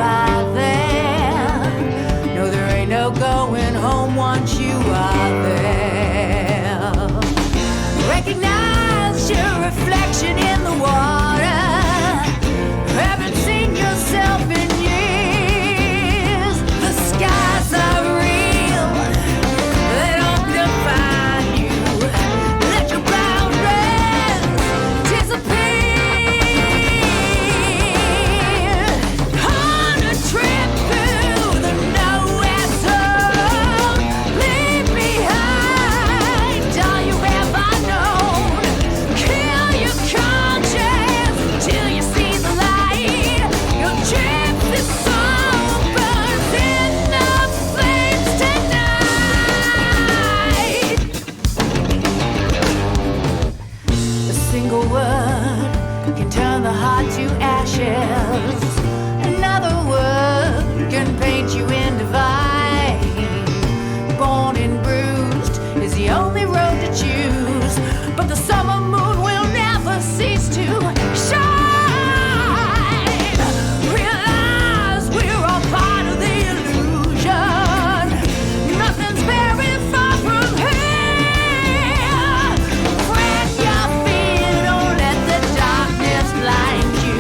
are there. No, there ain't no going home once you are there. Recognize your reflection in the water. Haven't seen yourself in years. The skies are real, they don't define you. Let your boundaries disappear. On a trip through the nowhere zone, leave behind all you ever known. Kill your conscience till you see the light. Your gypsy soul burns in the flames tonight. A single word can turn the heart to ashes. Another word can paint you in divine. Born and bruised is the only road to choose, but the summer moon will never cease to shine. Realize we're all part of the illusion. Nothing's very far from here. Plant your feet, don't let the darkness blind you.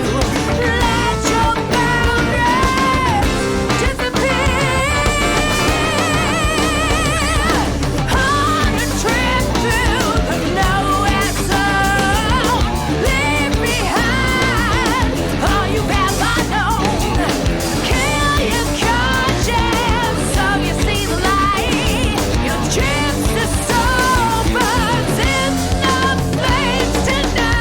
Let your boundaries disappear. On a trip through the nowhere zone, leave behind all you've ever known. Kill your conscience so you see the light. Your gypsy soul burns in the flames tonight.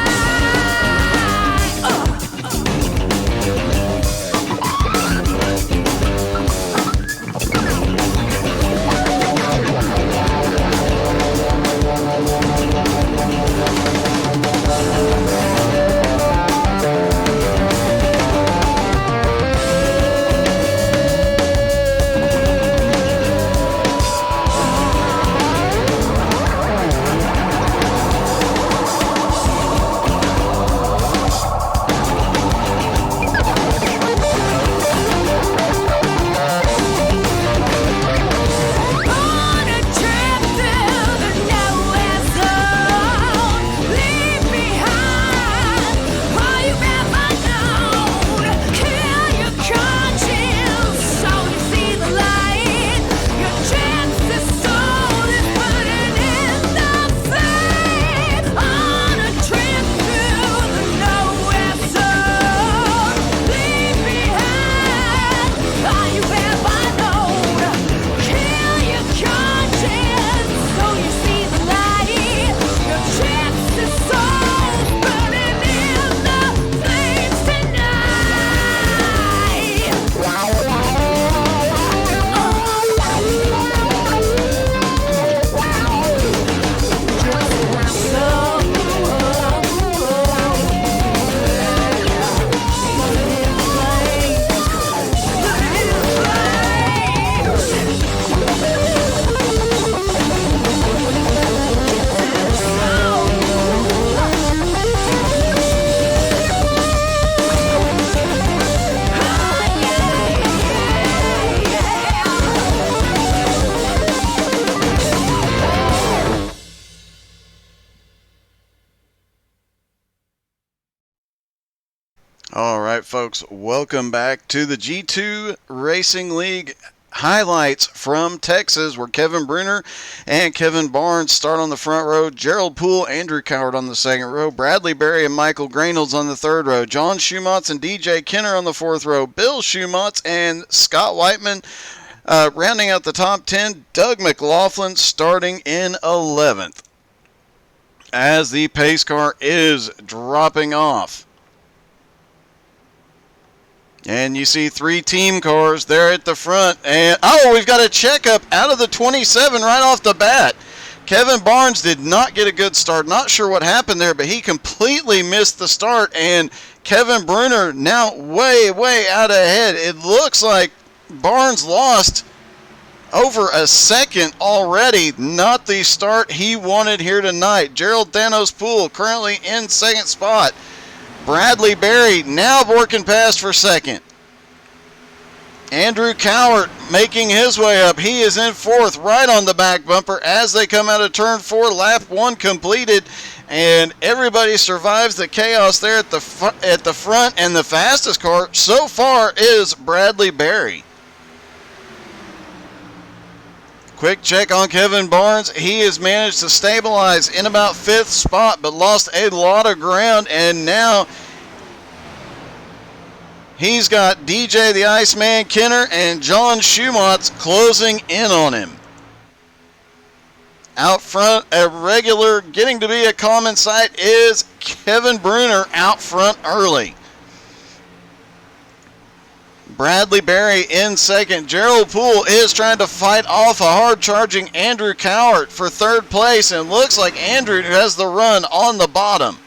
On a trip through the nowhere zone, leave behind all you've ever known. Kill your conscience so you see the light. Your gypsy soul is burning in the flame. On a trip through the nowhere zone, leave behind all you've ever known. Kill your conscience so you see the light. Your gypsy soul's burning in the flames tonight. All right, folks, welcome back to the G2 Racing League highlights from Texas, where Kevin Bruner and Kevin Barnes start on the front row, Gerald Poole, Andrew Coward on the second row, Bradley Berry and Michael Grainholds on the third row, John Schumatz and DJ Kenner on the fourth row, Bill Schumatz and Scott Whiteman rounding out the top 10, Doug McLaughlin starting in 11th. As the pace car is dropping off, and you see three team cars there at the front. And we've got a checkup out of the 27 right off the bat. Kevin Barnes did not get a good start. Not sure what happened there, but he completely missed the start. And Kevin Bruner now way, way out ahead. It looks like Barnes lost over a second already. Not the start he wanted here tonight. Gerald Thanos Poole currently in second spot. Bradley Berry now working past for second. Andrew Cowart making his way up. He is in fourth, right on the back bumper as they come out of turn 4. Lap 1 completed, and everybody survives the chaos there at the front. And the fastest car so far is Bradley Berry. Quick check on Kevin Barnes. He has managed to stabilize in about 5th spot, but lost a lot of ground, and now he's got DJ the Iceman Kenner and John Schumatz closing in on him. Out front, a regular, getting to be a common sight, is Kevin Bruner out front early. Bradley Berry in second. Gerald Poole is trying to fight off a hard-charging Andrew Cowart for third place, and looks like Andrew has the run on the bottom.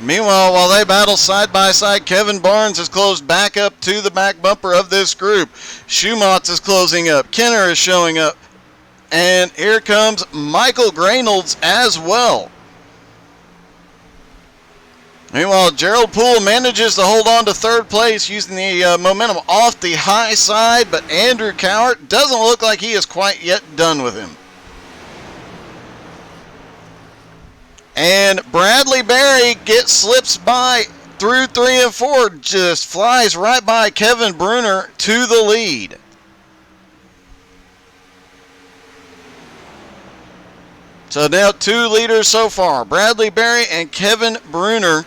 Meanwhile, while they battle side by side, Kevin Barnes has closed back up to the back bumper of this group. Schumatz is closing up. Kenner is showing up. And here comes Michael Graynolds as well. Meanwhile, Gerald Poole manages to hold on to third place using the momentum off the high side, but Andrew Cowart doesn't look like he is quite yet done with him. And Bradley Berry slips by through 3 and 4, just flies right by Kevin Bruner to the lead. So now 2 leaders so far, Bradley Berry and Kevin Bruner.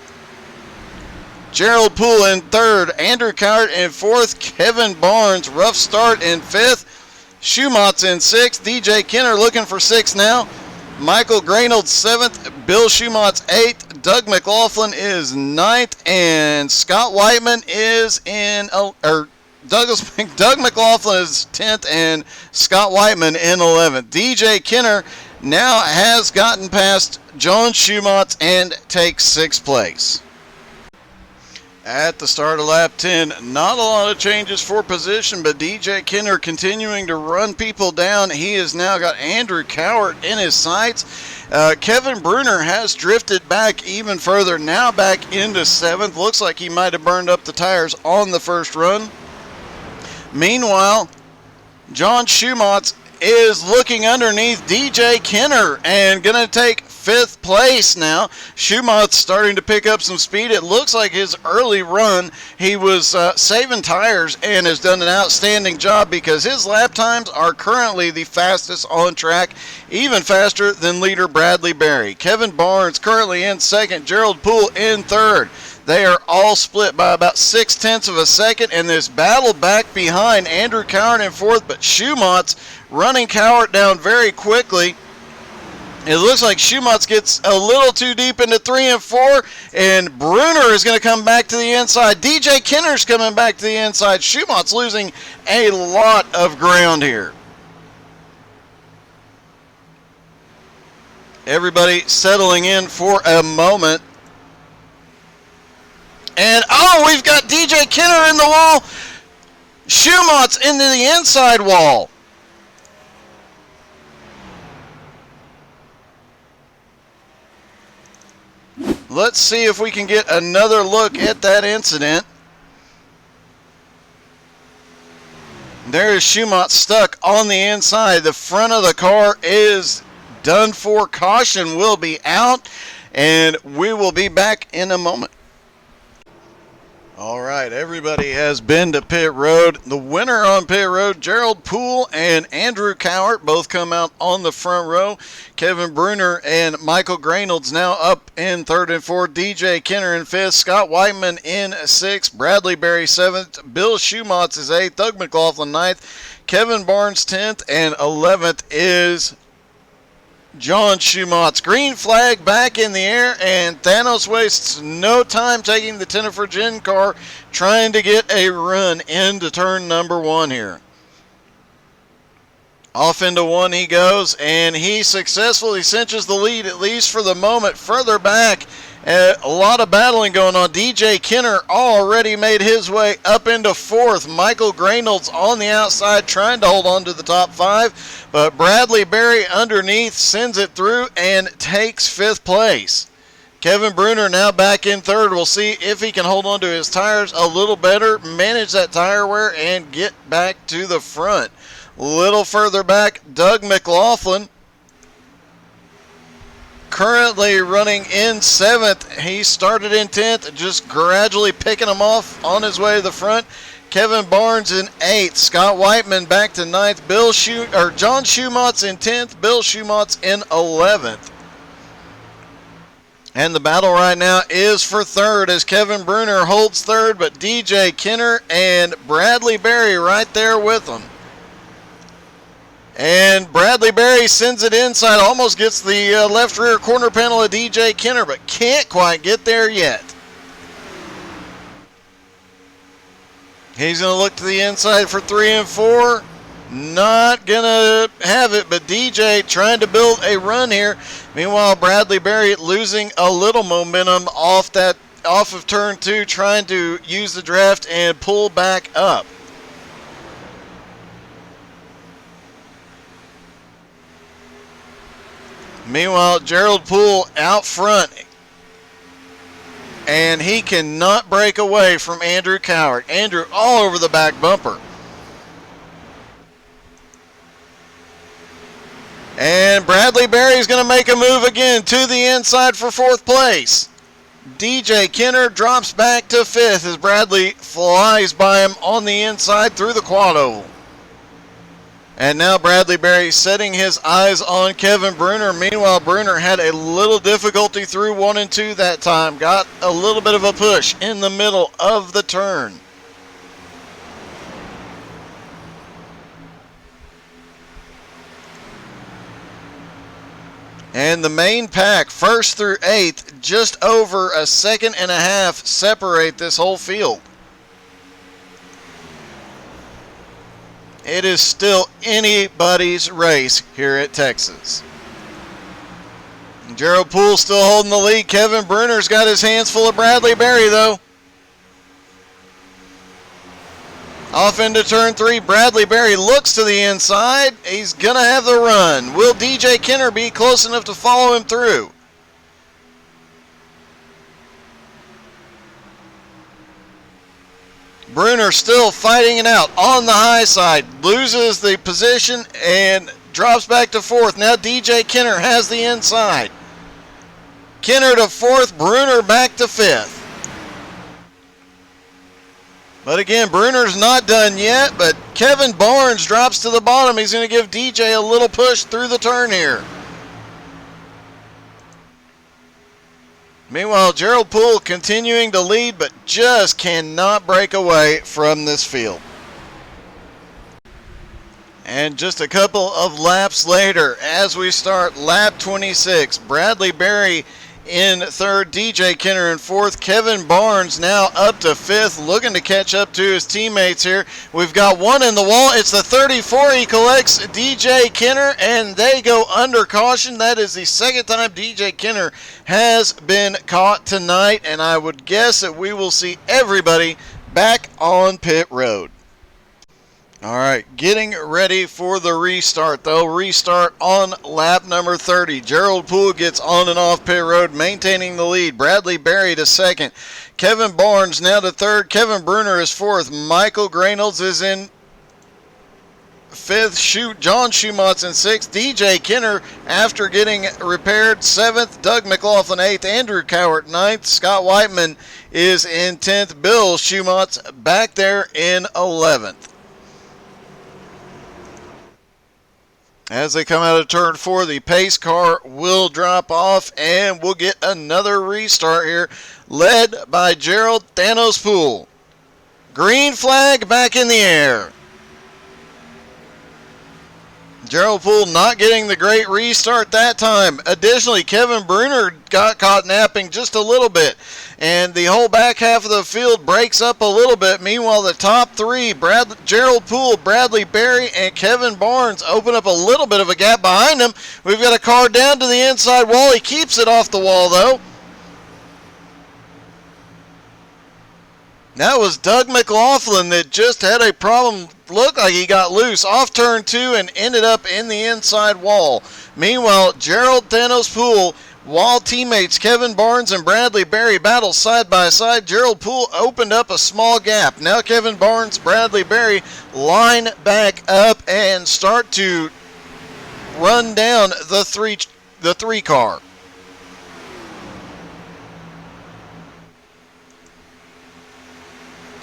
Gerald Poole in third, Andrew Cowart in fourth, Kevin Barnes, rough start in fifth, Schumatz in sixth, DJ Kenner looking for sixth now, Michael Graynolds seventh, Bill Schumatz eighth, Doug McLaughlin is ninth, and Scott Whiteman is Doug McLaughlin is 10th, and Scott Whiteman in 11th. DJ Kenner now has gotten past John Schumatz and takes 6th place. At the start of lap 10, not a lot of changes for position, but DJ Kenner continuing to run people down. He has now got Andrew Cowart in his sights. Kevin Bruner has drifted back even further, now back into 7th. Looks like he might have burned up the tires on the first run. Meanwhile, John Schumatz is looking underneath DJ Kenner and going to take 5th place now. Schumatz starting to pick up some speed. It looks like his early run, he was saving tires and has done an outstanding job because his lap times are currently the fastest on track, even faster than leader Bradley Berry. Kevin Barnes currently in second, Gerald Poole in third. They are all split by about 0.6 of a second, and this battle back behind Andrew Cowart in fourth, but Schumatz running Cowart down very quickly. It looks like Schumatz gets a little too deep into 3 and 4, and Bruner is going to come back to the inside. DJ Kenner's coming back to the inside. Schumatz losing a lot of ground here. Everybody settling in for a moment. And, we've got DJ Kenner in the wall. Schumatz into the inside wall. Let's see if we can get another look at that incident. There is Schumatz stuck on the inside. The front of the car is done for. Caution will be out, and we will be back in a moment. All right, everybody has been to pit road. The winner on pit road, Gerald Poole and Andrew Cowart, both come out on the front row. Kevin Bruner and Michael Graynolds now up in third and fourth. DJ Kenner in fifth. Scott Whiteman in sixth. Bradley Berry seventh. Bill Schumatz is eighth. Doug McLaughlin ninth. Kevin Barnes 10th. And 11th is John Schumatz. Green flag back in the air, and Thanos wastes no time taking the Tennifer Gin car, trying to get a run into turn number 1 here. Off into 1 he goes, and he successfully cinches the lead, at least for the moment. Further back, a lot of battling going on. DJ Kenner already made his way up into 4th. Michael Graynolds on the outside trying to hold on to the top 5, but Bradley Berry underneath sends it through and takes 5th place. Kevin Bruner now back in third. We'll see if he can hold on to his tires a little better, manage that tire wear, and get back to the front. A little further back, Doug McLaughlin currently running in 7th. He started in 10th, just gradually picking him off on his way to the front. Kevin Barnes in 8th. Scott Whiteman back to 9th. John Schumotz in 10th. Bill Schumotz in 11th. And the battle right now is for third as Kevin Bruner holds third, but DJ Kenner and Bradley Berry right there with him. And Bradley Berry sends it inside, almost gets the left rear corner panel of DJ Kenner, but can't quite get there yet. He's going to look to the inside for 3 and 4. Not going to have it, but DJ trying to build a run here. Meanwhile, Bradley Berry losing a little momentum off of turn 2, trying to use the draft and pull back up. Meanwhile, Gerald Poole out front, and he cannot break away from Andrew Cowart. Andrew all over the back bumper. And Bradley Berry is going to make a move again to the inside for 4th place. DJ Kenner drops back to 5th as Bradley flies by him on the inside through the quad oval. And now Bradley Berry setting his eyes on Kevin Bruner. Meanwhile, Bruner had a little difficulty through 1 and 2 that time. Got a little bit of a push in the middle of the turn. And the main pack, 1st through 8th, just over a second and a half separate this whole field. It is still anybody's race here at Texas. Gerald Poole still holding the lead. Kevin Bruner's got his hands full of Bradley Berry, though. Off into turn 3, Bradley Berry looks to the inside. He's going to have the run. Will DJ Kenner be close enough to follow him through? Bruner still fighting it out on the high side. Loses the position and drops back to 4th. Now DJ Kenner has the inside. Kenner to 4th, Bruner back to 5th. But again, Bruner's not done yet, but Kevin Barnes drops to the bottom. He's going to give DJ a little push through the turn here. Meanwhile, Gerald Poole continuing to lead, but just cannot break away from this field. And just a couple of laps later, as we start lap 26, Bradley Berry in 3rd, DJ Kenner in 4th, Kevin Barnes now up to 5th, looking to catch up to his teammates here. We've got one in the wall. It's the 34. He collects DJ Kenner, and they go under caution. That is the 2nd time DJ Kenner has been caught tonight, and I would guess that we will see everybody back on pit road. All right, getting ready for the restart. They'll restart on lap number 30. Gerald Poole gets on and off pit road, maintaining the lead. Bradley Berry to 2nd. Kevin Barnes now to 3rd. Kevin Bruner is 4th. Michael Grainolds is in 5th. John Schumotz in 6th. DJ Kenner, after getting repaired, 7th. Doug McLaughlin 8th. Andrew Cowart 9th. Scott Whiteman is in 10th. Bill Schumotz back there in 11th. As they come out of turn 4, the pace car will drop off, and we'll get another restart here, led by Gerald Thanos Poole. Green flag back in the air. Gerald Poole not getting the great restart that time. Additionally, Kevin Bruner got caught napping just a little bit, and the whole back half of the field breaks up a little bit. Meanwhile, the top 3, Gerald Poole, Bradley Berry, and Kevin Barnes open up a little bit of a gap behind him. We've got a car down to the inside wall. He keeps it off the wall, though. That was Doug McLaughlin that just had a problem. Looked like he got loose off turn 2 and ended up in the inside wall. Meanwhile, Gerald Thanos Poole While teammates Kevin Barnes and Bradley Berry battle side by side, Gerald Poole opened up a small gap. Now Kevin Barnes, Bradley Berry line back up and start to run down the three car.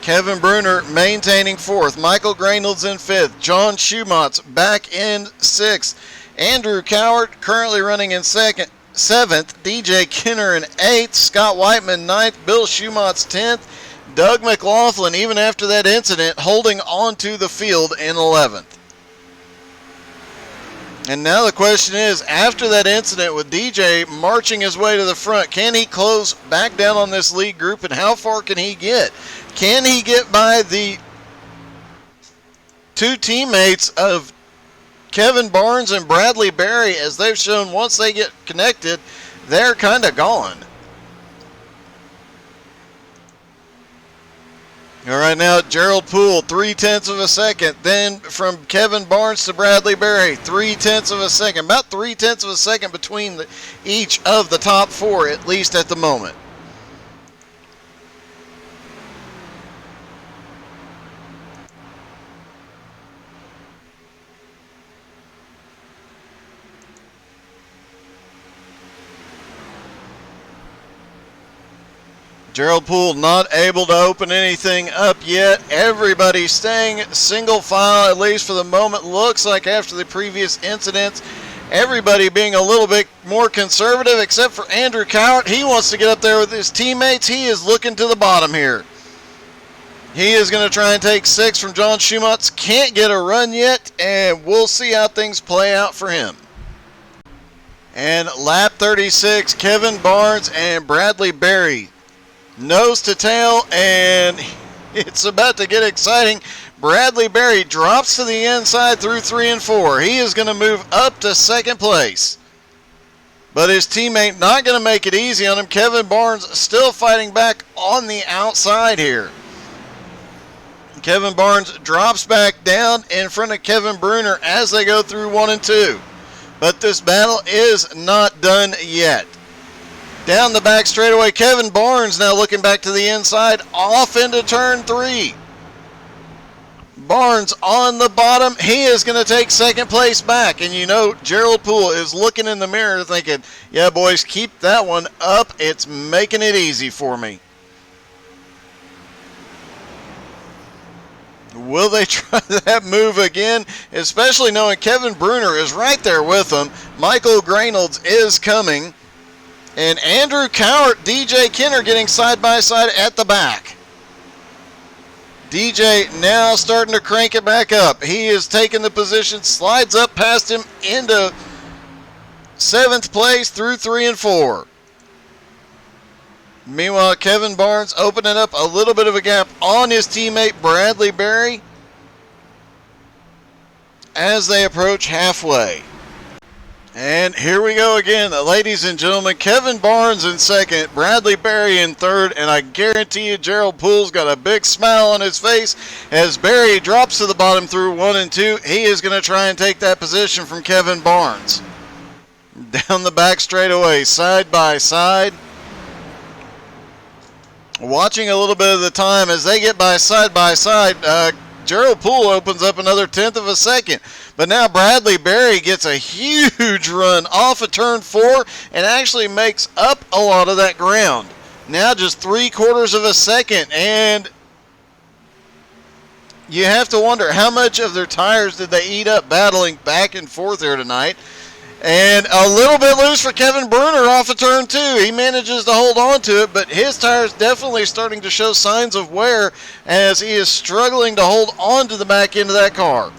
Kevin Bruner maintaining fourth. Michael Grainolds in fifth. John Schumatz back in sixth. Andrew Cowart currently running in seventh. DJ Kinner in eighth. Scott Whiteman ninth. Bill Schumatz 10th. Doug McLaughlin, even after that incident, holding on to the field in 11th. And now the question is, after that incident with DJ marching his way to the front, can he close back down on this lead group, and how far can he get? Can he get by the two teammates of Kevin Barnes and Bradley Berry? As they've shown, once they get connected, they're kind of gone. All right, now Gerald Poole, 0.3 of a second. Then from Kevin Barnes to Bradley Berry, 0.3 of a second. About 0.3 of a second between each of the top four, at least at the moment. Gerald Poole not able to open anything up yet. Everybody staying single file, at least for the moment. Looks like after the previous incidents, everybody being a little bit more conservative, except for Andrew Cowart. He wants to get up there with his teammates. He is looking to the bottom here. He is going to try and take 6 from John Schumatz. Can't get a run yet, and we'll see how things play out for him. And lap 36, Kevin Barnes and Bradley Berry. Nose to tail, and it's about to get exciting. Bradley Berry drops to the inside through 3 and 4. He is going to move up to second place. But his teammate not going to make it easy on him. Kevin Barnes still fighting back on the outside here. Kevin Barnes drops back down in front of Kevin Bruner as they go through 1 and 2. But this battle is not done yet. Down the back straightaway, Kevin Barnes now looking back to the inside, off into turn 3. Barnes on the bottom. He is going to take second place back. And you know, Gerald Poole is looking in the mirror thinking, yeah, boys, keep that one up. It's making it easy for me. Will they try that move again? Especially knowing Kevin Bruner is right there with them. Michael Grainolds is coming. And Andrew Cowart, DJ Kinner getting side by side at the back. DJ now starting to crank it back up. He is taking the position, slides up past him into 7th place through 3 and 4. Meanwhile, Kevin Barnes opening up a little bit of a gap on his teammate Bradley Berry as they approach halfway. And here we go again, ladies and gentlemen. Kevin Barnes in second, Bradley Berry in third, and I guarantee you Gerald Poole's got a big smile on his face as Berry drops to the bottom through 1 and 2. He is going to try and take that position from Kevin Barnes. Down the back straightaway, side by side. Watching a little bit of the time as they get by side, Gerald Poole opens up another 1/10 of a second. But now Bradley Berry gets a huge run off of turn 4 and actually makes up a lot of that ground. Now just 3/4 of a second, and you have to wonder how much of their tires did they eat up battling back and forth here tonight. And a little bit loose for Kevin Bruner off of turn 2. He manages to hold on to it, but his tires definitely starting to show signs of wear as he is struggling to hold on to the back end of that car.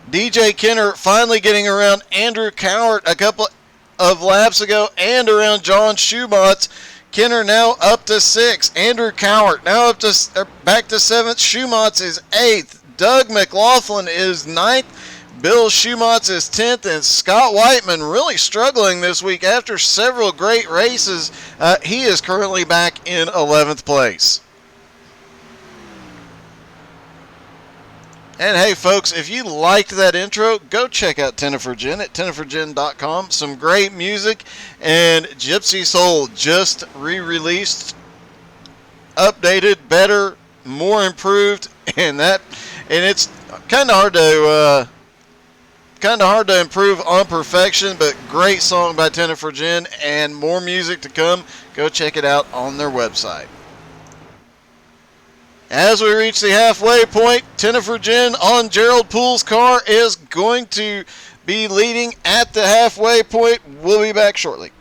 DJ Kinner finally getting around Andrew Cowart a couple of laps ago and around John Schumatz. Kinner now up to 6th. Andrew Cowart now back to 7th. Schumatz is 8th. Doug McLaughlin is 9th. Bill Schumatz is 10th, and Scott Whiteman really struggling this week after several great races. He is currently back in 11th place. And hey, folks, if you liked that intro, go check out Tennifer Gin at tennifergin.com. Some great music, and Gypsy Soul just re-released, updated, better, more improved, and it's kind of hard to improve on perfection, but great song by Tennifer Gin, and more music to come. Go check it out on their website. As we reach the halfway point, Tennifer Gin on Gerald Poole's car is going to be leading at the halfway point. We'll be back shortly.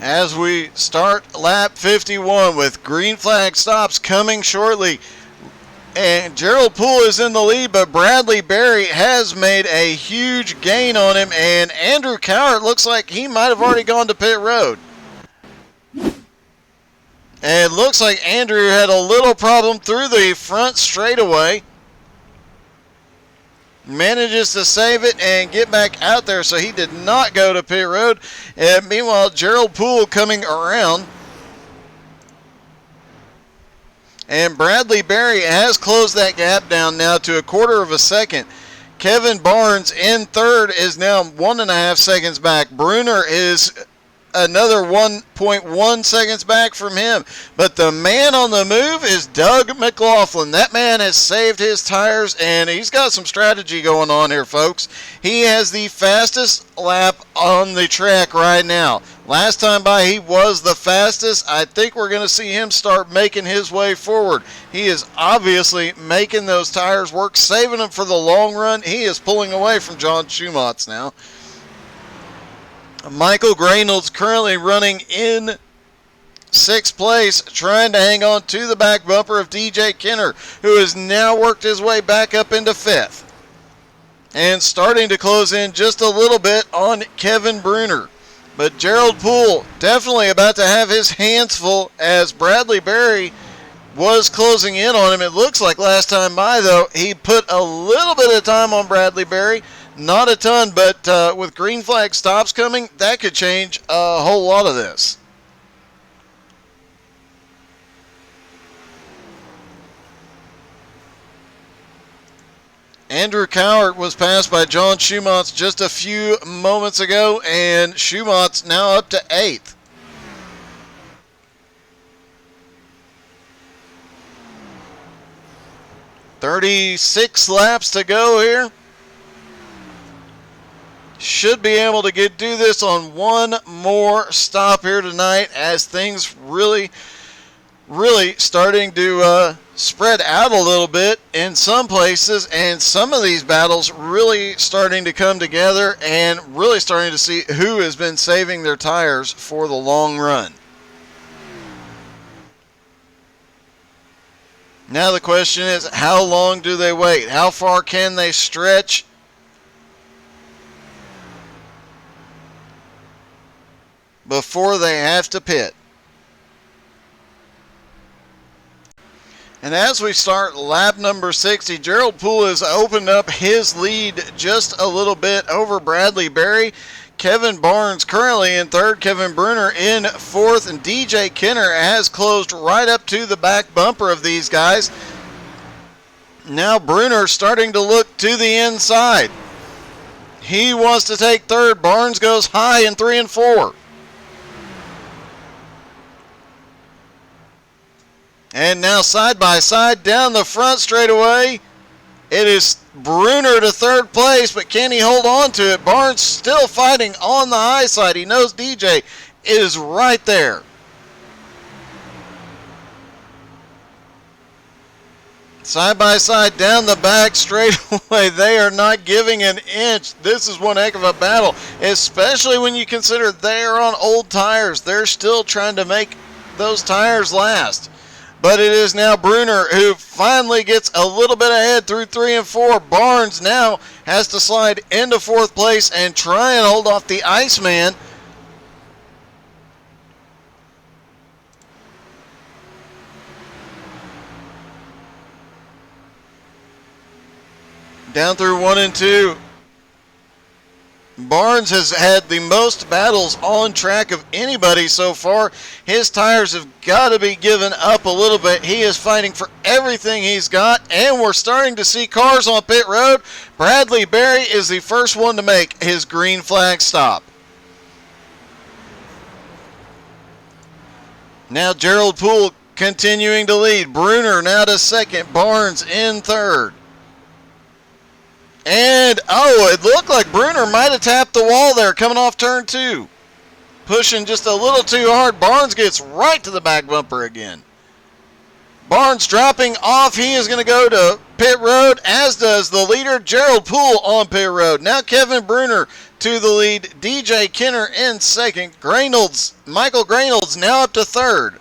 As we start lap 51 with green flag stops coming shortly. And Gerald Poole is in the lead, but Bradley Berry has made a huge gain on him, and Andrew Cowart looks like he might have already gone to pit road. And it looks like Andrew had a little problem through the front straightaway. Manages to save it and get back out there, so he did not go to pit road. And meanwhile, Gerald Poole coming around. And Bradley Berry has closed that gap down now to a quarter of a second. Kevin Barnes in third is now 1.5 seconds back. Bruner is another 1.1 seconds back from him. But the man on the move is Doug McLaughlin. That man has saved his tires, and he's got some strategy going on here, folks. He has the fastest lap on the track right now. Last time by, he was the fastest. I think we're going to see him start making his way forward. He is obviously making those tires work, saving them for the long run. He is pulling away from John Schumatz now. Michael Graynolds currently running in 6th place, trying to hang on to the back bumper of DJ Kenner, who has now worked his way back up into 5th. And starting to close in just a little bit on Kevin Bruner. But Gerald Poole definitely about to have his hands full, as Bradley Berry was closing in on him. It looks like last time by, though, he put a little bit of time on Bradley Berry. Not a ton, but with green flag stops coming, that could change a whole lot of this. Andrew Cowart was passed by John Schumatz just a few moments ago, and Schumatz now up to 8th. "36 laps to go here. Should be able to do this on one more stop here tonight, as things really starting to spread out a little bit in some places, and some of these battles really starting to come together, and really starting to see who has been saving their tires for the long run. Now the question is, how long do they wait? How far can they stretch before they have to pit? And as we start lap number 60, Gerald Poole has opened up his lead just a little bit over Bradley Berry. Kevin Barnes currently in 3rd, Kevin Bruner in 4th, and DJ Kenner has closed right up to the back bumper of these guys. Now Bruner starting to look to the inside. He wants to take 3rd. Barnes goes high in 3 and 4. And now side by side down the front straightaway, it is Bruner to 3rd place, but can he hold on to it? Barnes still fighting on the high side. He knows DJ is right there. Side by side down the back straightaway, they are not giving an inch. This is one heck of a battle, especially when you consider they are on old tires. They're still trying to make those tires last. But it is now Bruner who finally gets a little bit ahead through 3 and 4. Barnes now has to slide into 4th place and try and hold off the Iceman. Down through 1 and 2. Barnes has had the most battles on track of anybody so far. His tires have got to be given up a little bit. He is fighting for everything he's got, and we're starting to see cars on pit road. Bradley Berry is the first one to make his green flag stop. Now Gerald Poole continuing to lead. Bruner now to second. Barnes in third. And, it looked like Bruner might have tapped the wall there coming off turn 2. Pushing just a little too hard. Barnes gets right to the back bumper again. Barnes dropping off. He is going to go to pit road, as does the leader, Gerald Poole, on pit road. Now Kevin Bruner to the lead. DJ Kenner in second. Michael Graynolds now up to third.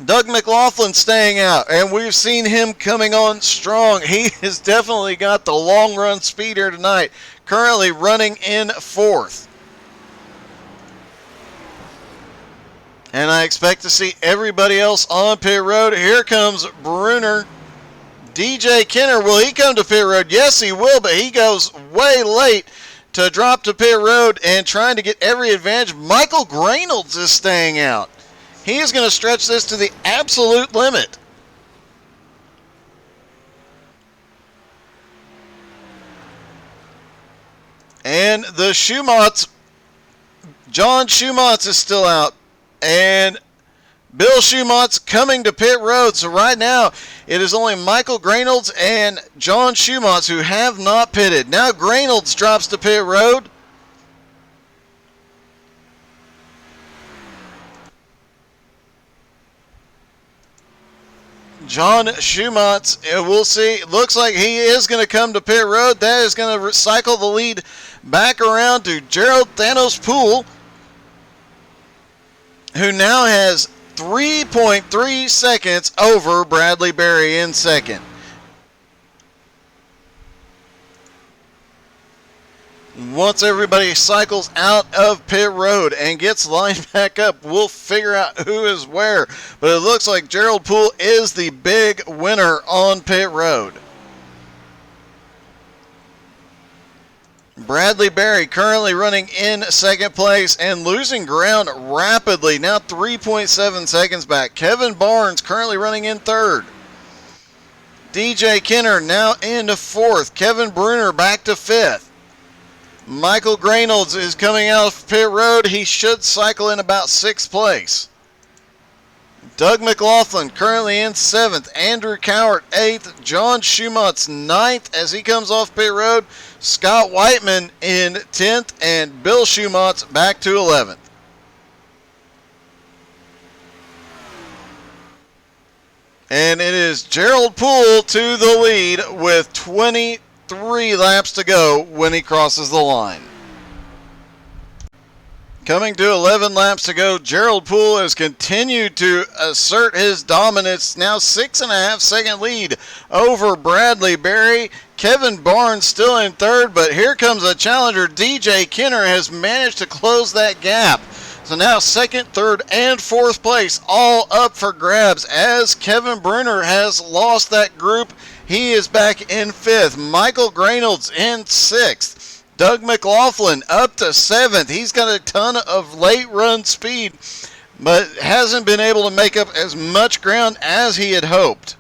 Doug McLaughlin staying out, and we've seen him coming on strong. He has definitely got the long run speed here tonight, currently running in fourth. And I expect to see everybody else on pit road. Here comes Bruner. DJ Kenner, will he come to pit road? Yes, he will, but he goes way late to drop to pit road and trying to get every advantage. Michael Graynolds is staying out. He is going to stretch this to the absolute limit. And the Schumatz, John Schumatz is still out. And Bill Schumatz coming to pit road. So right now, it is only Michael Graynolds and John Schumatz who have not pitted. Now Graynolds drops to pit road. John Schumatz, we'll see. Looks like he is going to come to pit road. That is going to recycle the lead back around to Gerald Thanos Poole, who now has 3.3 seconds over Bradley Berry in second. Once everybody cycles out of pit road and gets lined back up, we'll figure out who is where. But it looks like Gerald Poole is the big winner on pit road. Bradley Berry currently running in second place and losing ground rapidly. Now 3.7 seconds back. Kevin Barnes currently running in third. DJ Kenner now into fourth. Kevin Bruner back to fifth. Michael Graynolds is coming out of pit road. He should cycle in about sixth place. Doug McLaughlin currently in seventh. Andrew Cowart eighth. John Schumatz ninth as he comes off pit road. Scott Whiteman in 10th. And Bill Schumatz back to 11th. And it is Gerald Poole to the lead with 23 laps to go when he crosses the line. Coming to 11 laps to go, Gerald Poole has continued to assert his dominance. Now 6.5 second lead over Bradley Berry. Kevin Barnes still in third, but here comes a challenger. DJ Kenner has managed to close that gap. So now second, third, and fourth place all up for grabs as Kevin Bruner has lost that group. He is back in fifth. Michael Graynolds in sixth. Doug McLaughlin up to seventh. He's got a ton of late run speed, but hasn't been able to make up as much ground as he had hoped.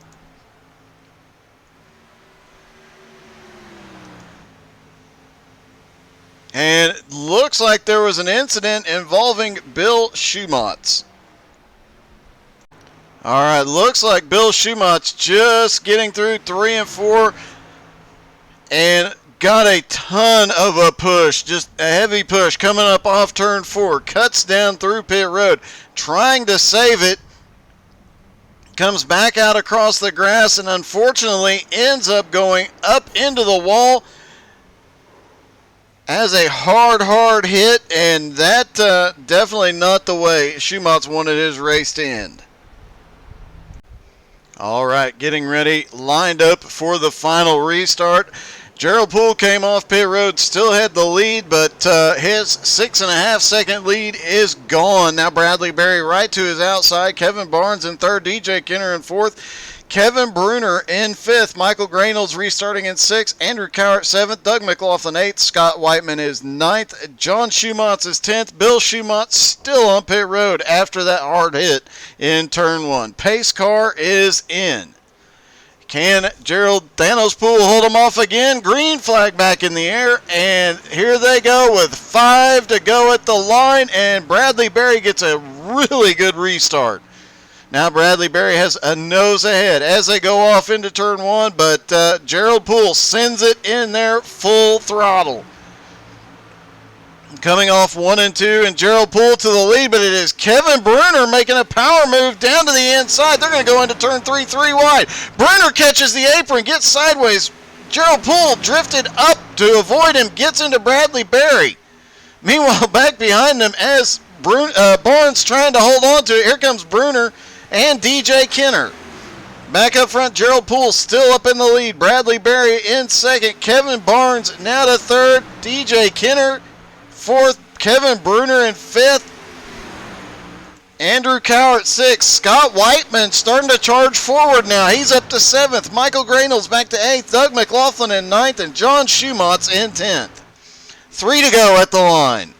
And it looks like there was an incident involving Bill Schumatz. All right, looks like Bill Schumatz just getting through 3 and 4 and got a ton of a push, just a heavy push coming up off turn 4. Cuts down through pit road, trying to save it. Comes back out across the grass and unfortunately ends up going up into the wall. Has a hard hit, and that definitely not the way Schumatz wanted his race to end. All right, getting ready, lined up for the final restart. Gerald Poole came off pit road, still had the lead, but his 6.5 second lead is gone. Now Bradley Berry right to his outside. Kevin Barnes in third, DJ Kenner in fourth. Kevin Bruner in 5th. Michael Grainels restarting in 6th. Andrew Cowart 7th. Doug McLaughlin 8th. Scott Whiteman is 9th. John Schumann is 10th. Bill Schumann still on pit road after that hard hit in turn 1. Pace car is in. Can Gerald Thanos Poole hold him off again? Green flag back in the air, and here they go with 5 to go at the line, and Bradley Berry gets a really good restart. Now Bradley Berry has a nose ahead as they go off into turn 1, but Gerald Poole sends it in there full throttle. Coming off 1 and 2, and Gerald Poole to the lead, but it is Kevin Bruner making a power move down to the inside. They're going to go into turn 3 wide. Bruner catches the apron, gets sideways. Gerald Poole drifted up to avoid him, gets into Bradley Berry. Meanwhile, back behind them as Barnes trying to hold on to it, here comes Bruner and DJ Kenner. Back up front, Gerald Poole still up in the lead. Bradley Berry in 2nd. Kevin Barnes now to 3rd. DJ Kenner 4th. Kevin Bruner in 5th. Andrew Cowart 6th. Scott Whiteman starting to charge forward now. He's up to 7th. Michael Grainels back to 8th. Doug McLaughlin in 9th. And John Schumatz in 10th. 3 to go at the line.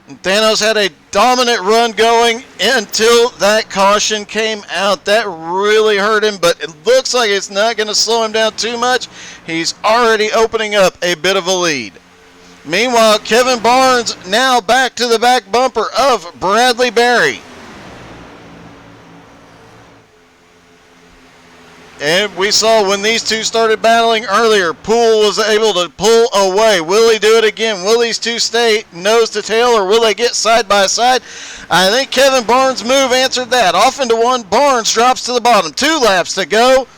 Thanos had a dominant run going until that caution came out. That really hurt him, but it looks like it's not going to slow him down too much. He's already opening up a bit of a lead. Meanwhile, Kevin Barnes now back to the back bumper of Bradley Berry. And we saw when these two started battling earlier, Poole was able to pull away. Will he do it again? Will these two stay nose to tail, or will they get side by side? I think Kevin Barnes' move answered that. Off into 1, Barnes drops to the bottom. 2 laps to go.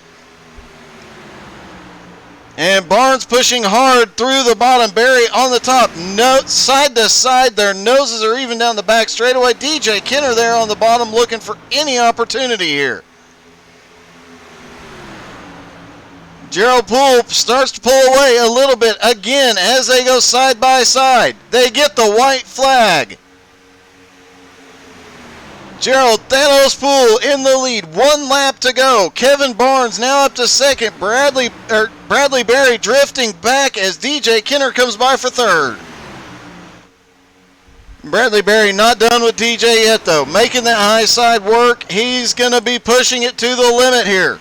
And Barnes pushing hard through the bottom. Berry on the top. No, side to side. Their noses are even down the back straightaway. DJ Kenner there on the bottom looking for any opportunity here. Gerald Poole starts to pull away a little bit again as they go side by side. They get the white flag. Gerald Thanos Poole in the lead. 1 lap to go. Kevin Barnes now up to 2nd. Bradley Berry drifting back as DJ Kenner comes by for 3rd. Bradley Berry not done with DJ yet though. Making that high side work. He's going to be pushing it to the limit here.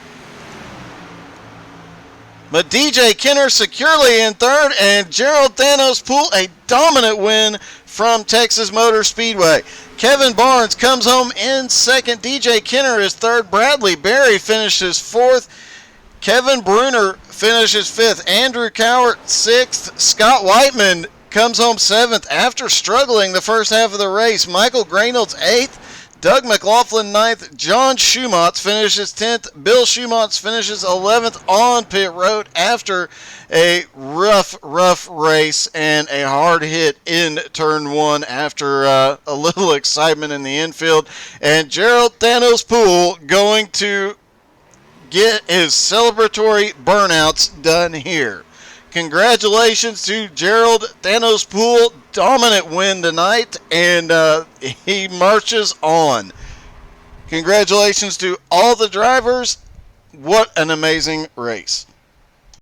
But DJ Kenner securely in 3rd, and Gerald Thanos Poole a dominant win from Texas Motor Speedway. Kevin Barnes comes home in 2nd. DJ Kenner is 3rd. Bradley Berry finishes 4th. Kevin Bruner finishes 5th. Andrew Cowart 6th. Scott Whiteman comes home 7th after struggling the first half of the race. Michael Grainels 8th. Doug McLaughlin 9th. John Schumatz finishes 10th. Bill Schumatz finishes 11th on pit road after a rough race and a hard hit in turn 1 after a little excitement in the infield. And Gerald Thanos Poole going to get his celebratory burnouts done here. Congratulations to Gerald Thanos Poole. Dominant win tonight, and he marches on. Congratulations to all the drivers. What an amazing race.